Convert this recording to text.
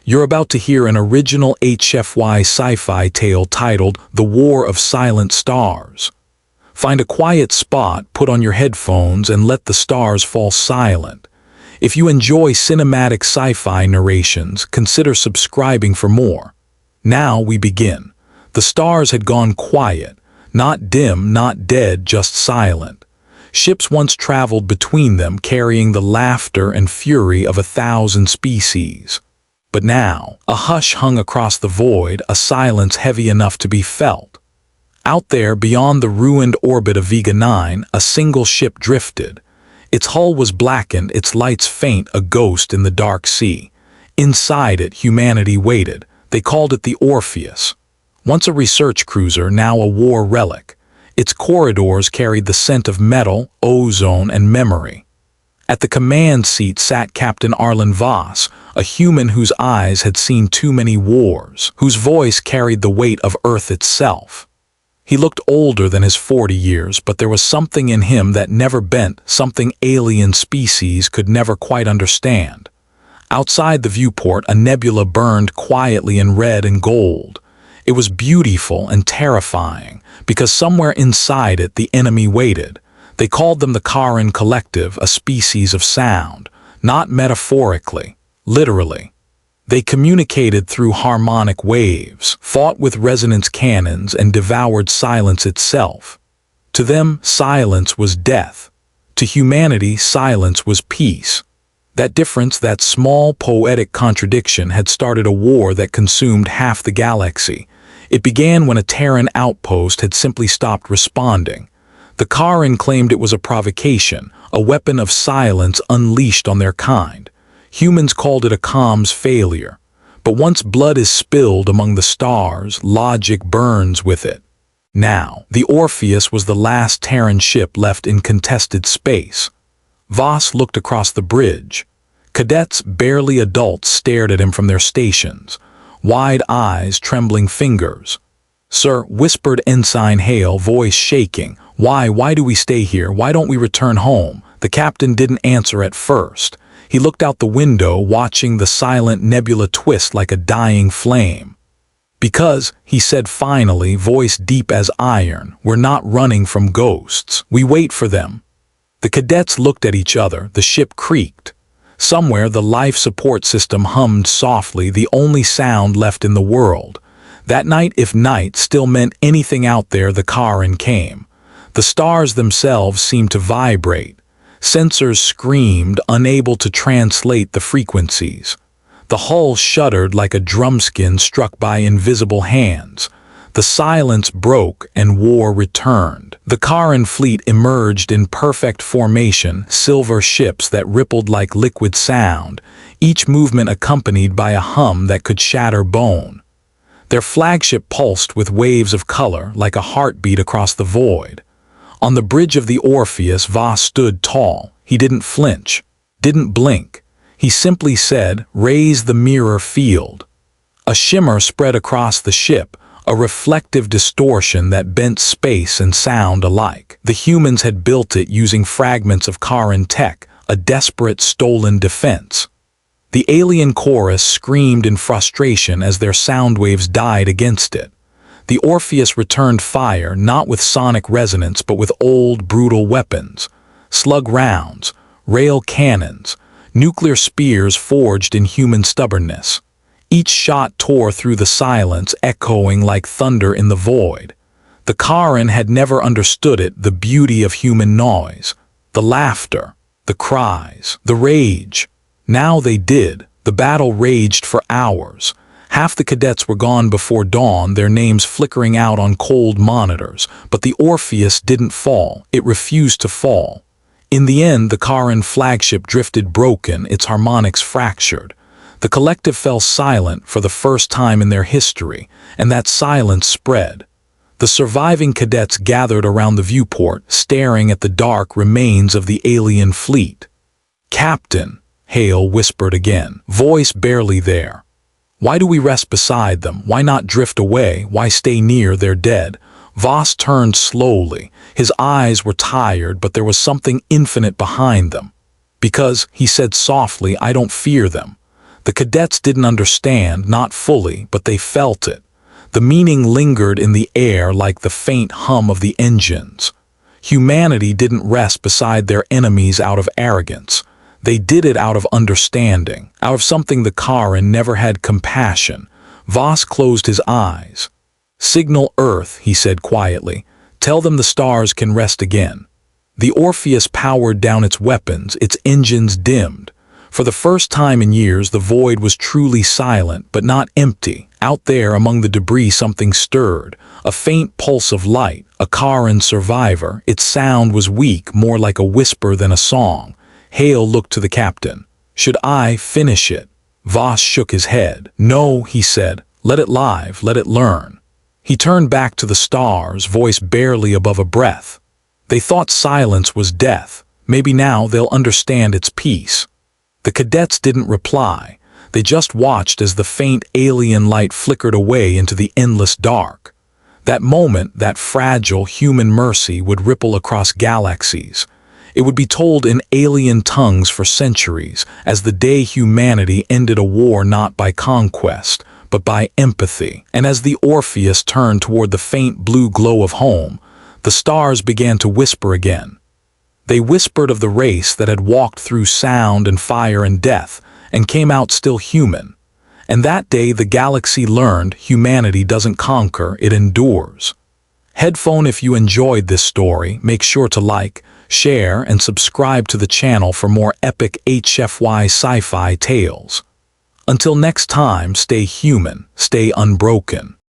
You're about to hear an original HFY sci-fi tale titled The War of Silent Stars. Find a quiet spot, put on your headphones, and let the stars fall silent. If you enjoy cinematic sci-fi narrations, consider subscribing for more. Now we begin. The stars had gone quiet, not dim, not dead, just silent. Ships once traveled between them, carrying the laughter and fury of 1,000 species. But now, a hush hung across the void, a silence heavy enough to be felt. Out there, beyond the ruined orbit of Vega 9, a single ship drifted. Its hull was blackened, its lights faint, a ghost in the dark sea. Inside it, humanity waited. They called it the Orpheus. Once a research cruiser, now a war relic. Its corridors carried the scent of metal, ozone, and memory. At the command seat sat Captain Arlen Voss, a human whose eyes had seen too many wars, whose voice carried the weight of Earth itself. He looked older than his 40 years, but there was something in him that never bent, something alien species could never quite understand. Outside the viewport, a nebula burned quietly in red and gold. It was beautiful and terrifying, because somewhere inside it the enemy waited. They called them the Karin Collective, a species of sound, not metaphorically, literally. They communicated through harmonic waves, fought with resonance cannons, and devoured silence itself. To them, silence was death. To humanity, silence was peace. That difference, that small poetic contradiction, had started a war that consumed half the galaxy. It began when a Terran outpost had simply stopped responding. The Karin claimed it was a provocation, a weapon of silence unleashed on their kind. Humans called it a comms failure. But once blood is spilled among the stars, logic burns with it. Now, the Orpheus was the last Terran ship left in contested space. Voss looked across the bridge. Cadets, barely adults, stared at him from their stations. Wide eyes, trembling fingers. "Sir," whispered Ensign Hale, voice shaking. Why do we stay here? Why don't we return home?" The captain didn't answer at first. He looked out the window, watching the silent nebula twist like a dying flame. "Because," he said finally, voice deep as iron, "we're not running from ghosts. We wait for them." The cadets looked at each other. The ship creaked. Somewhere the life support system hummed softly, the only sound left in the world. That night, if night still meant anything out there, the Karin came. The stars themselves seemed to vibrate. Sensors screamed, unable to translate the frequencies. The hull shuddered like a drumskin struck by invisible hands. The silence broke and war returned. The Karin fleet emerged in perfect formation, silver ships that rippled like liquid sound, each movement accompanied by a hum that could shatter bone. Their flagship pulsed with waves of color like a heartbeat across the void. On the bridge of the Orpheus, Voss stood tall. He didn't flinch, didn't blink. He simply said, "Raise the mirror field." A shimmer spread across the ship, a reflective distortion that bent space and sound alike. The humans had built it using fragments of Karin tech, a desperate stolen defense. The alien chorus screamed in frustration as their sound waves died against it. The Orpheus returned fire, not with sonic resonance, but with old, brutal weapons. Slug rounds, rail cannons, nuclear spears forged in human stubbornness. Each shot tore through the silence, echoing like thunder in the void. The Karin had never understood it, the beauty of human noise, the laughter, the cries, the rage. Now they did. The battle raged for hours. Half the cadets were gone before dawn, their names flickering out on cold monitors. But the Orpheus didn't fall. It refused to fall. In the end, the Karin flagship drifted broken, its harmonics fractured. The collective fell silent for the first time in their history, and that silence spread. The surviving cadets gathered around the viewport, staring at the dark remains of the alien fleet. "Captain," Hale whispered again, voice barely there. "Why do we rest beside them? Why not drift away? Why stay near their dead?" Voss turned slowly. His eyes were tired, but there was something infinite behind them. "Because," he said softly, "I don't fear them. The cadets didn't understand, not fully, but they felt it. The meaning lingered in the air like the faint hum of the engines. Humanity didn't rest beside their enemies out of arrogance. They did it out of understanding, out of something the Karen never had: compassion. Voss closed his eyes. "Signal Earth," he said quietly. "Tell them the stars can rest again." The Orpheus powered down its weapons, its engines dimmed. For the first time in years, the void was truly silent, but not empty. Out there among the debris something stirred, a faint pulse of light, a Karen survivor. Its sound was weak, more like a whisper than a song. Hale looked to the captain. "Should I finish it?" Voss shook his head. "No," he said. "Let it live, let it learn." He turned back to the stars, voice barely above a breath. "They thought silence was death. Maybe now they'll understand its peace." The cadets didn't reply. They just watched as the faint alien light flickered away into the endless dark. That moment, that fragile human mercy would ripple across galaxies. It would be told in alien tongues for centuries, as the day humanity ended a war not by conquest, but by empathy. And as the Orpheus turned toward the faint blue glow of home, the stars began to whisper again. They whispered of the race that had walked through sound and fire and death, and came out still human. And that day the galaxy learned humanity doesn't conquer, it endures. Headphone, if you enjoyed this story, make sure to like, share, and subscribe to the channel for more epic HFY sci-fi tales. Until next time, stay human, stay unbroken.